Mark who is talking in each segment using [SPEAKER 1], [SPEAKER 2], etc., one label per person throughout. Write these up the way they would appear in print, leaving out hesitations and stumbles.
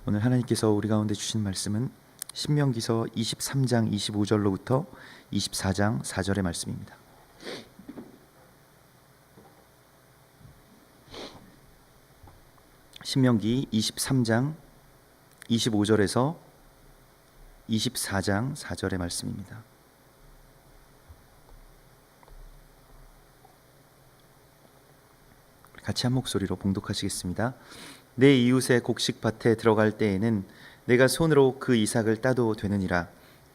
[SPEAKER 1] 오늘 하나님께서 우리 가운데 주신 말씀은 신명기서 23장 25절로부터 24장 4절의 말씀입니다. 신명기 23장 25절에서 24장 4절의 말씀입니다. 같이 한 목소리로 봉독하시겠습니다. 내 이웃의 곡식밭에 들어갈 때에는 내가 손으로 그 이삭을 따도 되느니라.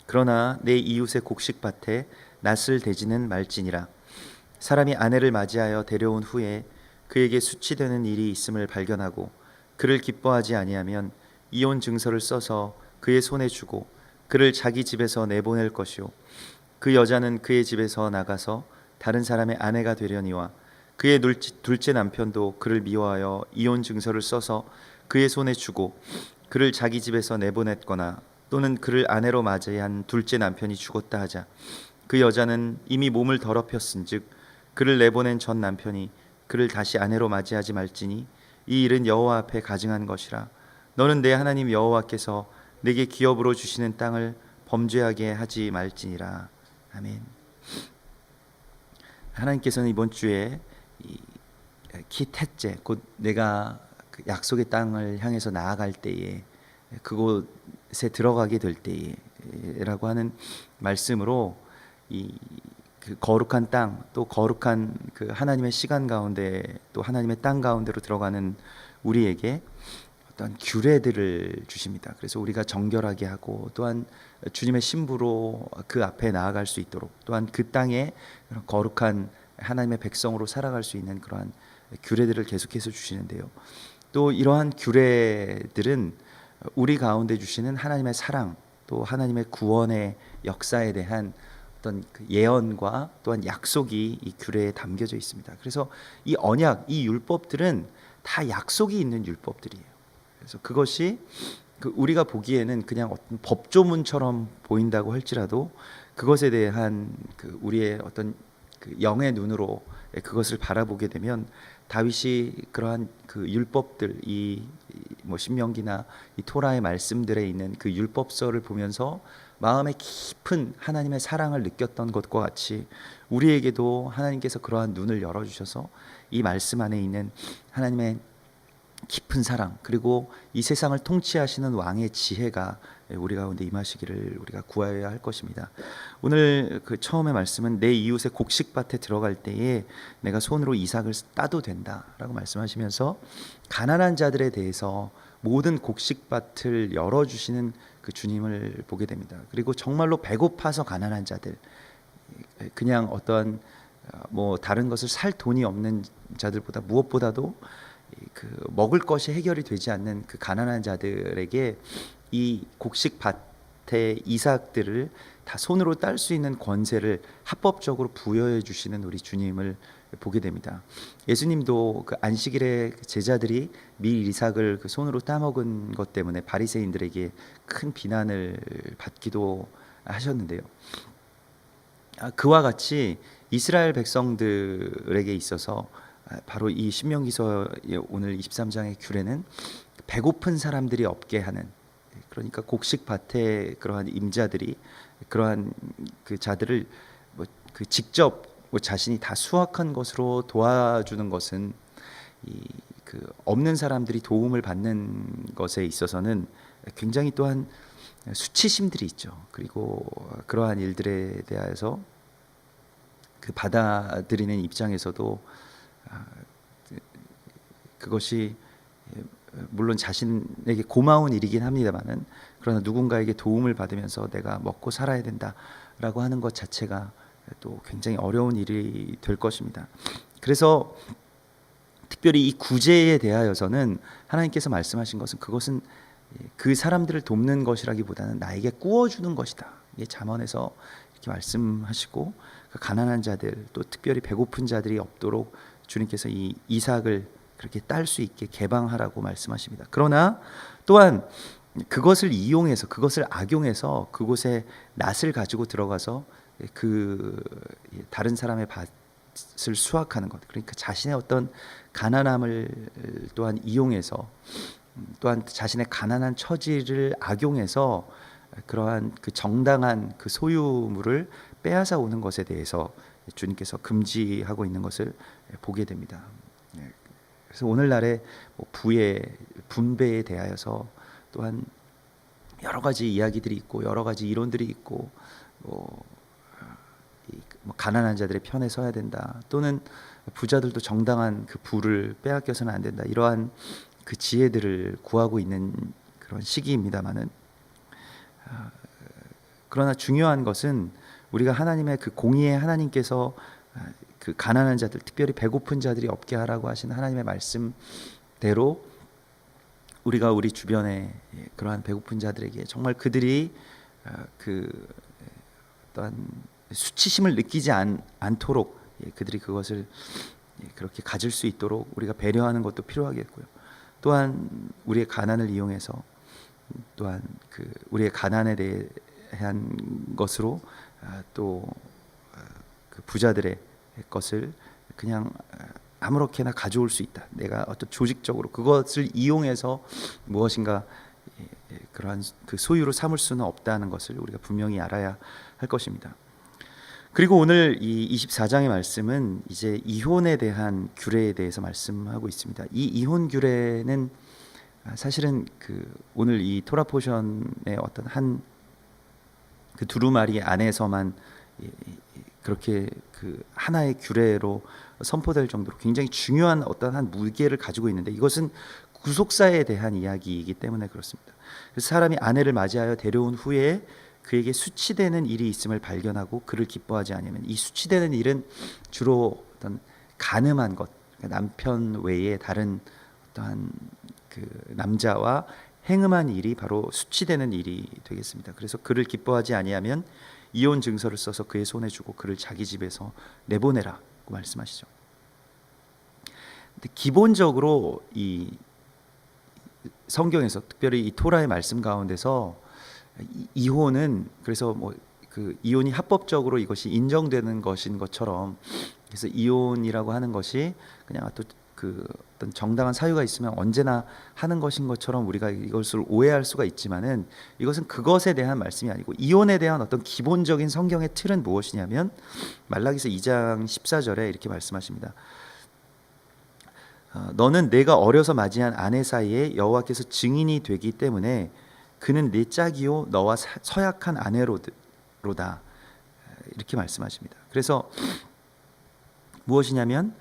[SPEAKER 1] 그러나 내 이웃의 곡식밭에 낫을 대지는 말지니라. 사람이 아내를 맞이하여 데려온 후에 그에게 수치되는 일이 있음을 발견하고 그를 기뻐하지 아니하면 이혼 증서를 써서 그의 손에 주고 그를 자기 집에서 내보낼 것이요 그 여자는 그의 집에서 나가서 다른 사람의 아내가 되려니와 그의 둘째 남편도 그를 미워하여 이혼 증서를 써서 그의 손에 주고 그를 자기 집에서 내보냈거나 또는 그를 아내로 맞이한 둘째 남편이 죽었다 하자 그 여자는 이미 몸을 더럽혔은즉 그를 내보낸 전 남편이 그를 다시 아내로 맞이하지 말지니 이 일은 여호와 앞에 가증한 것이라. 너는 내 하나님 여호와께서 내게 기업으로 주시는 땅을 범죄하게 하지 말지니라. 아멘. 하나님께서는 이번 주에 기택제 곧 내가 그 약속의 땅을 향해서 나아갈 때에 그곳에 들어가게 될 때에라고 하는 말씀으로 그 거룩한 땅 또 거룩한 그 하나님의 시간 가운데 또 하나님의 땅 가운데로 들어가는 우리에게 어떤 규례들을 주십니다. 그래서 우리가 정결하게 하고 또한 주님의 신부로 그 앞에 나아갈 수 있도록 또한 그 땅에 거룩한 하나님의 백성으로 살아갈 수 있는 그러한 규례들을 계속해서 주시는데요. 또 이러한 규례들은 우리 가운데 주시는 하나님의 사랑 또 하나님의 구원의 역사에 대한 어떤 그 예언과 또한 약속이 이 규례에 담겨져 있습니다. 그래서 이 언약, 이 율법들은 다 약속이 있는 율법들이에요. 그래서 그것이 우리가 보기에는 그냥 어떤 법조문처럼 보인다고 할지라도 그것에 대한 우리의 어떤 영의 눈으로 그것을 바라보게 되면 다윗이 그러한 그 율법들 뭐 신명기나 이 토라의 말씀들에 있는 그 율법서를 보면서 마음에 깊은 하나님의 사랑을 느꼈던 것과 같이 우리에게도 하나님께서 그러한 눈을 열어주셔서 이 말씀 안에 있는 하나님의 깊은 사랑 그리고 이 세상을 통치하시는 왕의 지혜가 우리 가운데 임하시기를 우리가 구하여야 할 것입니다. 오늘 그 처음의 말씀은 내 이웃의 곡식밭에 들어갈 때에 내가 손으로 이삭을 따도 된다라고 말씀하시면서 가난한 자들에 대해서 모든 곡식밭을 열어주시는 그 주님을 보게 됩니다. 그리고 정말로 배고파서 가난한 자들 그냥 어떠한 뭐 다른 것을 살 돈이 없는 자들보다 무엇보다도 그 먹을 것이 해결이 되지 않는 그 가난한 자들에게 이 곡식밭의 이삭들을 다 손으로 딸 수 있는 권세를 합법적으로 부여해 주시는 우리 주님을 보게 됩니다. 예수님도 그 안식일에 제자들이 밀 이삭을 그 손으로 따먹은 것 때문에 바리새인들에게 큰 비난을 받기도 하셨는데요. 그와 같이 이스라엘 백성들에게 있어서 바로 이 신명기서의 오늘 23장의 규례는 배고픈 사람들이 없게 하는 그러니까 곡식밭에 그러한 임자들이 그러한 그 자들을 그 직접 자신이 다 수확한 것으로 도와주는 것은 그 없는 사람들이 도움을 받는 것에 있어서는 굉장히 또한 수치심들이 있죠. 그리고 그러한 일들에 대해서 그 받아들이는 입장에서도 그것이 물론 자신에게 고마운 일이긴 합니다만은 그러나 누군가에게 도움을 받으면서 내가 먹고 살아야 된다라고 하는 것 자체가 또 굉장히 어려운 일이 될 것입니다. 그래서 특별히 이 구제에 대하여서는 하나님께서 말씀하신 것은 그것은 그 사람들을 돕는 것이라기보다는 나에게 꾸어주는 것이다. 이게 잠언에서 이렇게 말씀하시고 그 가난한 자들 또 특별히 배고픈 자들이 없도록 주님께서 이 이삭을 그렇게 딸 수 있게 개방하라고 말씀하십니다. 그러나 또한 그것을 이용해서 그것을 악용해서 그곳에 낫을 가지고 들어가서 그 다른 사람의 밭을 수확하는 것 그러니까 자신의 어떤 가난함을 또한 이용해서 또한 자신의 가난한 처지를 악용해서 그러한 그 정당한 그 소유물을 빼앗아 오는 것에 대해서 주님께서 금지하고 있는 것을 보게 됩니다. 그래서 오늘날의 부의 분배에 대하여서 또한 여러 가지 이야기들이 있고 여러 가지 이론들이 있고 가난한 자들의 편에 서야 된다, 또는 부자들도 정당한 그 부를 빼앗겨서는 안 된다, 이러한 그 지혜들을 구하고 있는 그런 시기입니다만은, 그러나 중요한 것은 우리가 하나님의 그 공의의 하나님께서 그 가난한 자들, 특별히 배고픈 자들이 없게 하라고 하신 하나님의 말씀대로 우리가 우리 주변에 그러한 배고픈 자들에게 정말 그들이 그 어떠한 수치심을 느끼지 않도록 그들이 그것을 그렇게 가질 수 있도록 우리가 배려하는 것도 필요하겠고요. 또한 우리의 가난을 이용해서 또한 그 우리의 가난에 대한 것으로 또 그 부자들의 것을 그냥 아무렇게나 가져올 수 있다. 내가 어떤 조직적으로 그것을 이용해서 무엇인가 그러한 그 소유로 삼을 수는 없다는 것을 우리가 분명히 알아야 할 것입니다. 그리고 오늘 이 24장의 말씀은 이제 이혼에 대한 규례에 대해서 말씀하고 있습니다. 이 이혼 규례는 사실은 그 오늘 이 토라 포션의 어떤 한 그 두루마리 안에서만 그렇게 그 하나의 규례로 선포될 정도로 굉장히 중요한 어떤 한 무게를 가지고 있는데, 이것은 구속사에 대한 이야기이기 때문에 그렇습니다. 그래서 사람이 아내를 맞이하여 데려온 후에 그에게 수치되는 일이 있음을 발견하고 그를 기뻐하지 않으면, 이 수치되는 일은 주로 어떤 간음한 것, 그러니까 남편 외에 다른 어떠한 그 남자와 행음한 일이 바로 수치되는 일이 되겠습니다. 그래서 그를 기뻐하지 아니하면 이혼 증서를 써서 그의 손에 주고 그를 자기 집에서 내보내라고 말씀하시죠. 근데 기본적으로 이 성경에서 특별히 이 토라의 말씀 가운데서 이혼은, 그래서 뭐 그 이혼이 합법적으로 이것이 인정되는 것인 것처럼, 그래서 이혼이라고 하는 것이 그냥 또 그 어떤 정당한 사유가 있으면 언제나 하는 것인 것처럼 우리가 이것을 오해할 수가 있지만은, 이것은 그것에 대한 말씀이 아니고 이혼에 대한 어떤 기본적인 성경의 틀은 무엇이냐면 말라기서 2장 14절에 이렇게 말씀하십니다. 너는 내가 어려서 맞이한 아내 사이에 여호와께서 증인이 되기 때문에 그는 내 짝이요 너와 서약한 아내로다, 이렇게 말씀하십니다. 그래서 무엇이냐면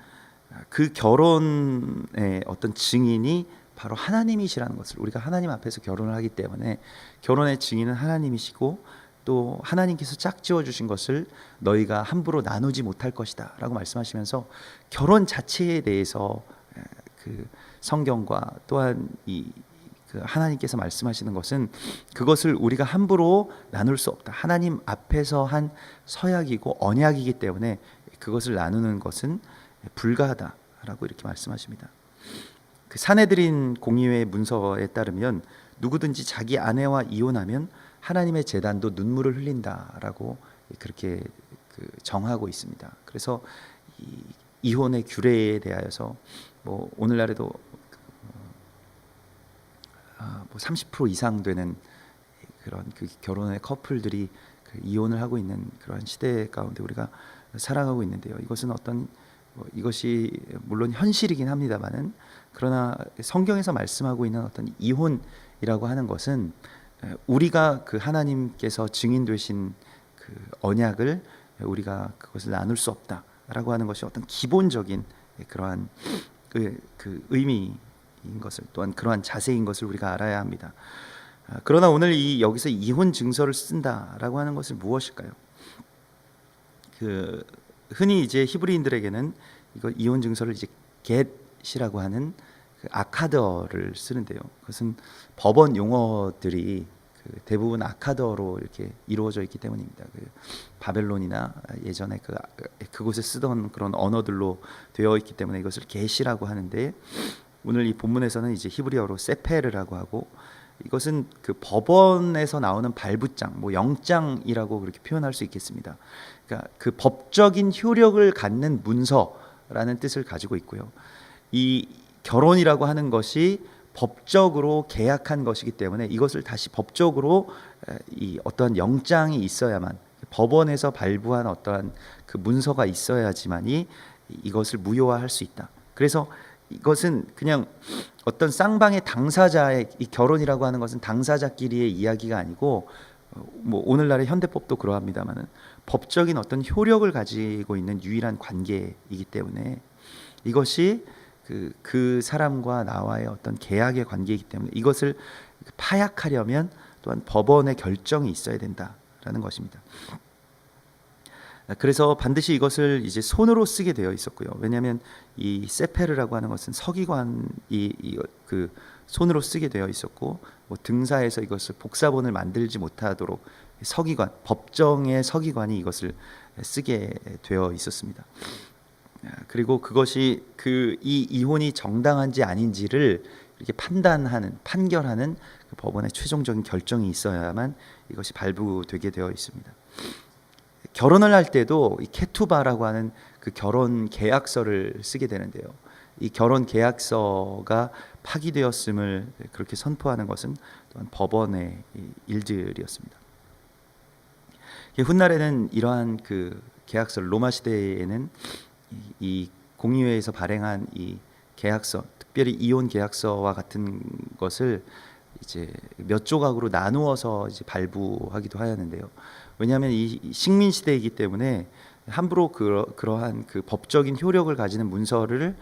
[SPEAKER 1] 그 결혼의 어떤 증인이 바로 하나님이시라는 것을, 우리가 하나님 앞에서 결혼을 하기 때문에 결혼의 증인은 하나님이시고, 또 하나님께서 짝지어 주신 것을 너희가 함부로 나누지 못할 것이다 라고 말씀하시면서 결혼 자체에 대해서 그 성경과 또한 그 하나님께서 말씀하시는 것은 그것을 우리가 함부로 나눌 수 없다, 하나님 앞에서 한 서약이고 언약이기 때문에 그것을 나누는 것은 불가하다라고 이렇게 말씀하십니다. 그 사내들인 공의회 문서에 따르면 누구든지 자기 아내와 이혼하면 하나님의 제단도 눈물을 흘린다라고 그렇게 그 정하고 있습니다. 그래서 이혼의 규례에 대하여서 뭐 오늘날에도 뭐 30% 이상 되는 그런 그 결혼의 커플들이 그 이혼을 하고 있는 그런 시대 가운데 우리가 살아가고 있는데요. 이것은 어떤 이것이 물론 현실이긴 합니다만은, 그러나 성경에서 말씀하고 있는 어떤 이혼이라고 하는 것은 우리가 그 하나님께서 증인 되신 그 언약을 우리가 그것을 나눌 수 없다라고 하는 것이 어떤 기본적인 그러한 그 의미인 것을, 또한 그러한 자세인 것을 우리가 알아야 합니다. 그러나 오늘 여기서 이혼 증서를 쓴다라고 하는 것은 무엇일까요? 그 흔히 이제 히브리인들에게는 이거 이혼 증서를 이제 get이라고 하는 그 아카더를 쓰는데요. 그것은 법원 용어들이 그 대부분 아카더로 이렇게 이루어져 있기 때문입니다. 그 바벨론이나 예전에 그곳에 쓰던 그런 언어들로 되어 있기 때문에 이것을 get이라고 하는데, 오늘 이 본문에서는 이제 히브리어로 세페르라고 하고, 이것은 그 법원에서 나오는 발부장, 뭐 영장이라고 그렇게 표현할 수 있겠습니다. 그러니까 그 법적인 효력을 갖는 문서라는 뜻을 가지고 있고요. 이 결혼이라고 하는 것이 법적으로 계약한 것이기 때문에 이것을 다시 법적으로 이 어떠한 영장이 있어야만, 법원에서 발부한 어떠한 그 문서가 있어야지만이 이것을 무효화할 수 있다. 그래서 이것은 그냥 어떤 쌍방의 당사자의, 이 결혼이라고 하는 것은 당사자끼리의 이야기가 아니고 뭐 오늘날의 현대법도 그러합니다만은 법적인 어떤 효력을 가지고 있는 유일한 관계이기 때문에 이것이 그 사람과 나와의 어떤 계약의 관계이기 때문에 이것을 파약하려면 또한 법원의 결정이 있어야 된다라는 것입니다. 그래서 반드시 이것을 이제 손으로 쓰게 되어 있었고요. 왜냐하면 이 세페르라고 하는 것은 서기관이 그 손으로 쓰게 되어 있었고, 뭐 등사에서 이것을 복사본을 만들지 못하도록 서기관, 법정의 서기관이 이것을 쓰게 되어 있었습니다. 그리고 그것이 이 이혼이 정당한지 아닌지를 이렇게 판결하는 그 법원의 최종적인 결정이 있어야만 이것이 발부되게 되어 있습니다. 결혼을 할 때도 이 케투바라고 하는 그 결혼 계약서를 쓰게 되는데요. 이 결혼 계약서가 파기되었음을 그렇게 선포하는 것은 또한 법원의 일들이었습니다. 훗날에는 이러한 그 계약서를, 로마 시대에는 이 공의회에서 발행한 이 계약서, 특별히 이혼 계약서와 같은 것을 이제 몇 조각으로 나누어서 이제 발부하기도 하였는데요. 왜냐하면 이 식민 시대이기 때문에 함부로 그러한 그 법적인 효력을 가지는 문서를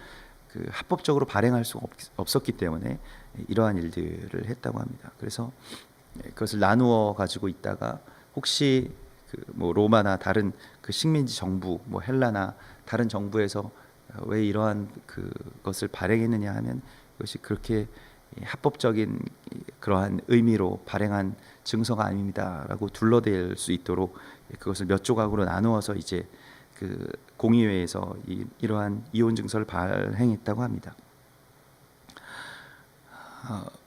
[SPEAKER 1] 그 합법적으로 발행할 수 없었기 때문에 이러한 일들을 했다고 합니다. 그래서 그것을 나누어 가지고 있다가 혹시 뭐 로마나 다른 그 식민지 정부, 뭐 헬라나 다른 정부에서 왜 이러한 그것을 발행했느냐 하면 이것이 그렇게 합법적인 그러한 의미로 발행한 증서가 아닙니다라고 둘러댈 수 있도록 그것을 몇 조각으로 나누어서 이제 그 공의회에서 이러한 이혼 증서를 발행했다고 합니다.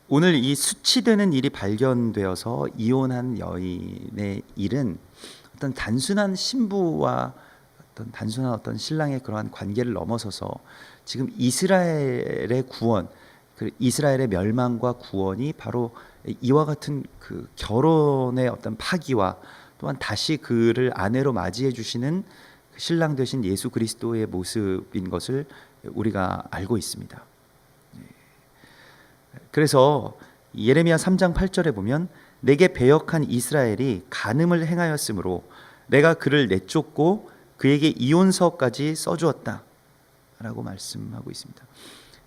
[SPEAKER 1] 오늘 이 수치되는 일이 발견되어서 이혼한 여인의 일은 어떤 단순한 신부와 단순한 어떤 신랑의 그러한 관계를 넘어서서 지금 이스라엘의 구원, 그 이스라엘의 멸망과 구원이 바로 이와 같은 그 결혼의 어떤 파기와 또한 다시 그를 아내로 맞이해 주시는 신랑 되신 예수 그리스도의 모습인 것을 우리가 알고 있습니다. 그래서 예레미야 3장 8절에 보면 내게 배역한 이스라엘이 간음을 행하였으므로 내가 그를 내쫓고 그에게 이혼서까지 써주었다 라고 말씀하고 있습니다.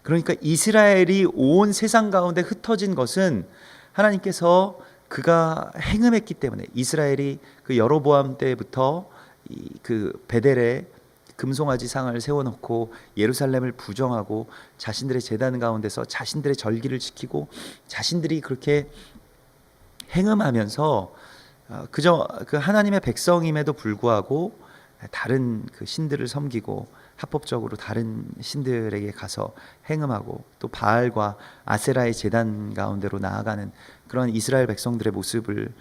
[SPEAKER 1] 그러니까 이스라엘이 온 세상 가운데 흩어진 것은 하나님께서 그가 행음했기 때문에, 이스라엘이 그 여로보암 때부터 그 베델에 금송아지 상을 세워놓고 예루살렘을 부정하고 자신들의 제단 가운데서 자신들의 절기를 지키고 자신들이 그렇게 행음하면서 그저 그 하나님의 백성임에도 불구하고 다른 그 신들을 섬기고 합법적으로 다른 신들에게 가서 행음하고 또 바알과 아세라의 제단 가운데로 나아가는 그런 이스라엘 백성들의 모습을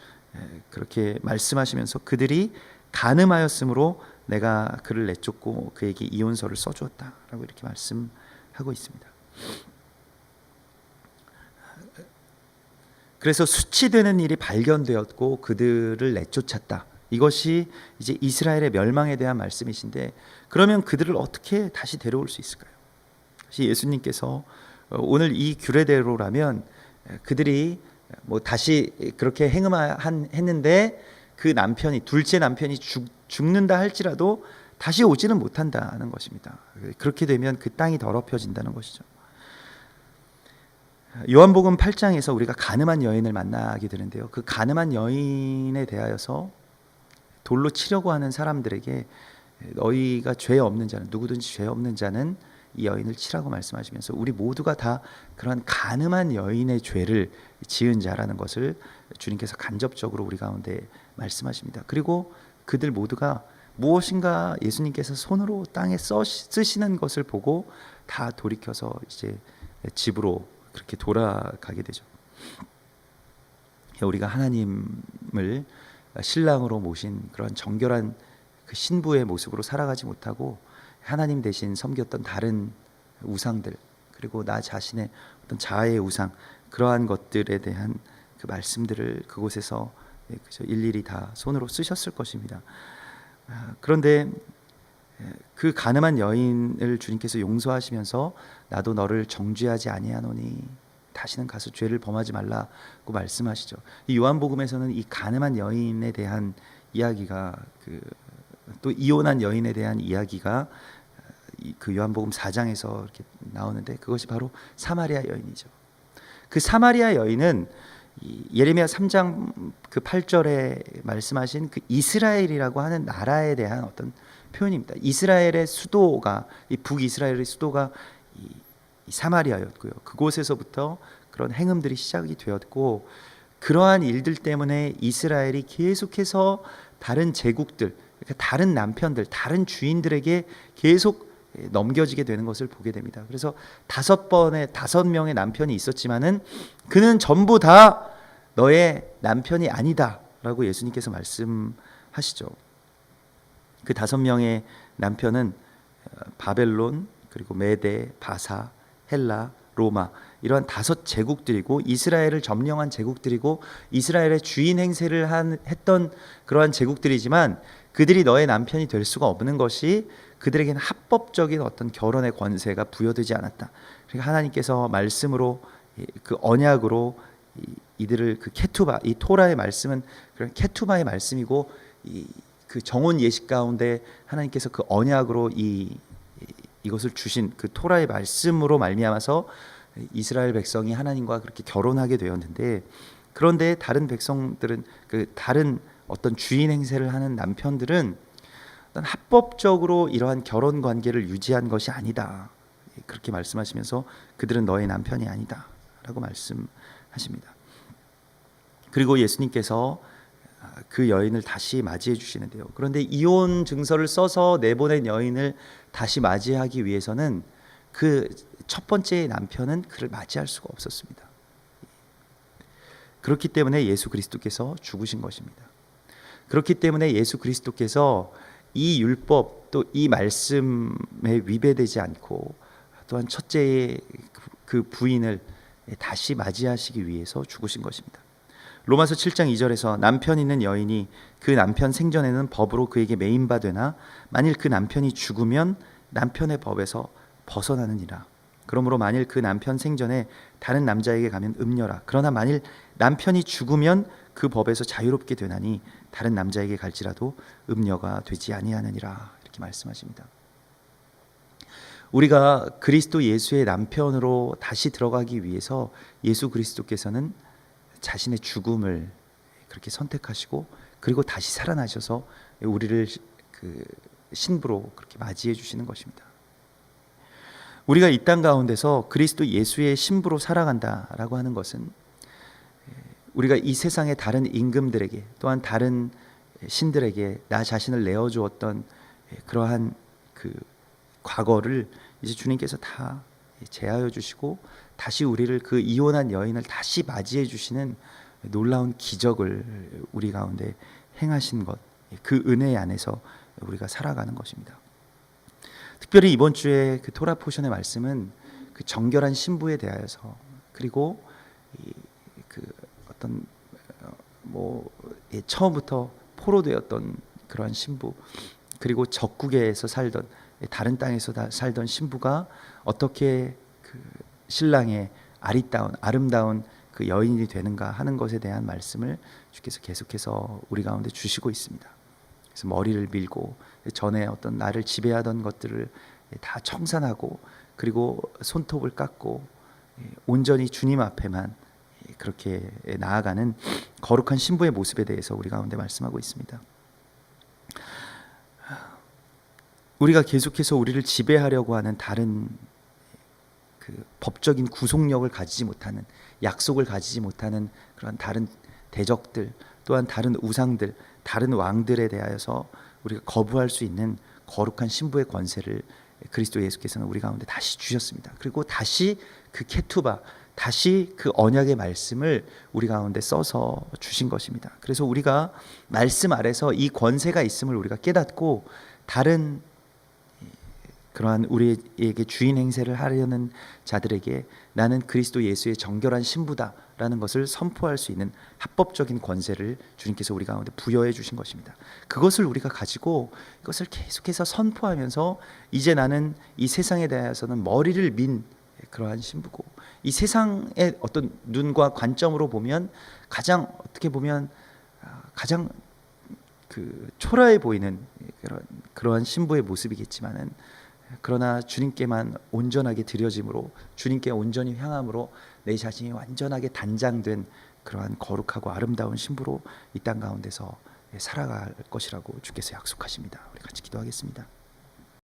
[SPEAKER 1] 그렇게 말씀하시면서 그들이 간음하였으므로 내가 그를 내쫓고 그에게 이혼서를 써주었다라고 이렇게 말씀하고 있습니다. 그래서 수치되는 일이 발견되었고 그들을 내쫓았다. 이것이 이제 이스라엘의 멸망에 대한 말씀이신데, 그러면 그들을 어떻게 다시 데려올 수 있을까요? 예수님께서 오늘 이 규례대로라면 그들이 뭐 다시 그렇게 행음했는데 그 남편이, 둘째 남편이 죽는다 할지라도 다시 오지는 못한다는 것입니다. 그렇게 되면 그 땅이 더럽혀진다는 것이죠. 요한복음 8장에서 우리가 간음한 여인을 만나게 되는데요. 그 간음한 여인에 대하여서 돌로 치려고 하는 사람들에게 너희가 죄 없는 자는, 누구든지 죄 없는 자는 이 여인을 치라고 말씀하시면서 우리 모두가 다 그런 간음한 여인의 죄를 지은 자라는 것을 주님께서 간접적으로 우리 가운데 말씀하십니다. 그리고 그들 모두가 무엇인가 예수님께서 손으로 땅에 쓰시는 것을 보고 다 돌이켜서 이제 집으로 그렇게 돌아가게 되죠. 우리가 하나님을 신랑으로 모신 그런 정결한 그 신부의 모습으로 살아가지 못하고 하나님 대신 섬겼던 다른 우상들, 그리고 나 자신의 어떤 자아의 우상, 그러한 것들에 대한 그 말씀들을 그곳에서 일일이 다 손으로 쓰셨을 것입니다. 그런데 그 가늠한 여인을 주님께서 용서하시면서 나도 너를 정죄하지 아니하노니 다시는 가서 죄를 범하지 말라고 말씀하시죠. 이 요한복음에서는 이 가늠한 여인에 대한 이야기가 또 이혼한 여인에 대한 이야기가 그 요한복음 4장에서 이렇게 나오는데, 그것이 바로 사마리아 여인이죠. 그 사마리아 여인은 예레미야 3장 그 8절에 말씀하신 그 이스라엘이라고 하는 나라에 대한 어떤 표현입니다. 이스라엘의 수도가, 이 북이스라엘의 수도가 이 사마리아였고요. 그곳에서부터 그런 행음들이 시작이 되었고, 그러한 일들 때문에 이스라엘이 계속해서 다른 제국들, 그러니까 다른 남편들, 다른 주인들에게 계속 넘겨지게 되는 것을 보게 됩니다. 그래서 5명의 남편이 있었지만은 그는 전부 다 너의 남편이 아니다라고 예수님께서 말씀하시죠. 그 5명의 남편은 바벨론, 그리고 메데, 바사, 헬라, 로마, 이러한 5제국들이고 이스라엘을 점령한 제국들이고 이스라엘의 주인 행세를 했던 그러한 제국들이지만, 그들이 너의 남편이 될 수가 없는 것이 그들에게는 합법적인 어떤 결혼의 권세가 부여되지 않았다. 그러니까 하나님께서 말씀으로, 그 언약으로 이들을 그 케투바, 이 토라의 말씀은 그런 케투바의 말씀이고, 그 정혼 예식 가운데 하나님께서 그 언약으로 이것을 주신 그 토라의 말씀으로 말미암아서 이스라엘 백성이 하나님과 그렇게 결혼하게 되었는데, 그런데 다른 백성들은, 그 다른 어떤 주인 행세를 하는 남편들은 어떤 합법적으로 이러한 결혼 관계를 유지한 것이 아니다, 그렇게 말씀하시면서 그들은 너의 남편이 아니다 라고 말씀하십니다. 그리고 예수님께서 그 여인을 다시 맞이해 주시는데요. 그런데 이혼 증서를 써서 내보낸 여인을 다시 맞이하기 위해서는 그 첫 번째 남편은 그를 맞이할 수가 없었습니다. 그렇기 때문에 예수 그리스도께서 죽으신 것입니다. 그렇기 때문에 예수 그리스도께서 이 율법, 또 이 말씀에 위배되지 않고, 또한 첫째의 그 부인을 다시 맞이하시기 위해서 죽으신 것입니다. 로마서 7장 2절에서 남편 있는 여인이 그 남편 생전에는 법으로 그에게 매인바 되나 만일 그 남편이 죽으면 남편의 법에서 벗어나느니라. 그러므로 만일 그 남편 생전에 다른 남자에게 가면 음녀라. 그러나 만일 남편이 죽으면 그 법에서 자유롭게 되나니 다른 남자에게 갈지라도 음녀가 되지 아니하느니라. 이렇게 말씀하십니다. 우리가 그리스도 예수의 남편으로 다시 들어가기 위해서 예수 그리스도께서는 자신의 죽음을 그렇게 선택하시고, 그리고 다시 살아나셔서 우리를 그 신부로 그렇게 맞이해 주시는 것입니다. 우리가 이 땅 가운데서 그리스도 예수의 신부로 살아간다라고 하는 것은, 우리가 이 세상의 다른 임금들에게, 또한 다른 신들에게 나 자신을 내어주었던 그러한 그 과거를 이제 주님께서 다 제하여 주시고, 다시 우리를, 그 이혼한 여인을 다시 맞이해 주시는 놀라운 기적을 우리 가운데 행하신 것, 그 은혜 안에서 우리가 살아가는 것입니다. 특별히 이번 주에 그 토라 포션의 말씀은 그 정결한 신부에 대하여서, 그리고 그 어떤 처음부터 포로되었던 그러한 신부, 그리고 적국에서 살던, 다른 땅에서 살던 신부가 어떻게 그 신랑의 아름다운 그 여인이 되는가 하는 것에 대한 말씀을 주께서 계속해서 우리 가운데 주시고 있습니다. 그래서 머리를 밀고 전에 어떤 나를 지배하던 것들을 다 청산하고, 그리고 손톱을 깎고 온전히 주님 앞에만 그렇게 나아가는 거룩한 신부의 모습에 대해서 우리 가운데 말씀하고 있습니다. 우리가 계속해서 우리를 지배하려고 하는 다른 그 법적인 구속력을 가지지 못하는, 약속을 가지지 못하는 그런 다른 대적들, 또한 다른 우상들, 다른 왕들에 대하여서 우리가 거부할 수 있는 거룩한 신부의 권세를 그리스도 예수께서는 우리 가운데 다시 주셨습니다. 그리고 다시 그 케투바, 다시 그 언약의 말씀을 우리 가운데 써서 주신 것입니다. 그래서 우리가 말씀 아래서 이 권세가 있음을 우리가 깨닫고, 다른 그러한 우리에게 주인 행세를 하려는 자들에게 나는 그리스도 예수의 정결한 신부다라는 것을 선포할 수 있는 합법적인 권세를 주님께서 우리 가운데 부여해 주신 것입니다. 그것을 우리가 가지고 이것을 계속해서 선포하면서 이제 나는 이 세상에 대해서는 머리를 민 그러한 신부고, 이 세상의 어떤 눈과 관점으로 보면 가장 어떻게 보면 가장 초라해 보이는 그러한 신부의 모습이겠지만은, 그러나 주님께만 온전하게 드려짐으로, 주님께 온전히 향함으로 내 자신이 완전하게 단장된 그러한 거룩하고 아름다운 신부로 이 땅 가운데서 살아갈 것이라고 주께서 약속하십니다. 우리 같이 기도하겠습니다.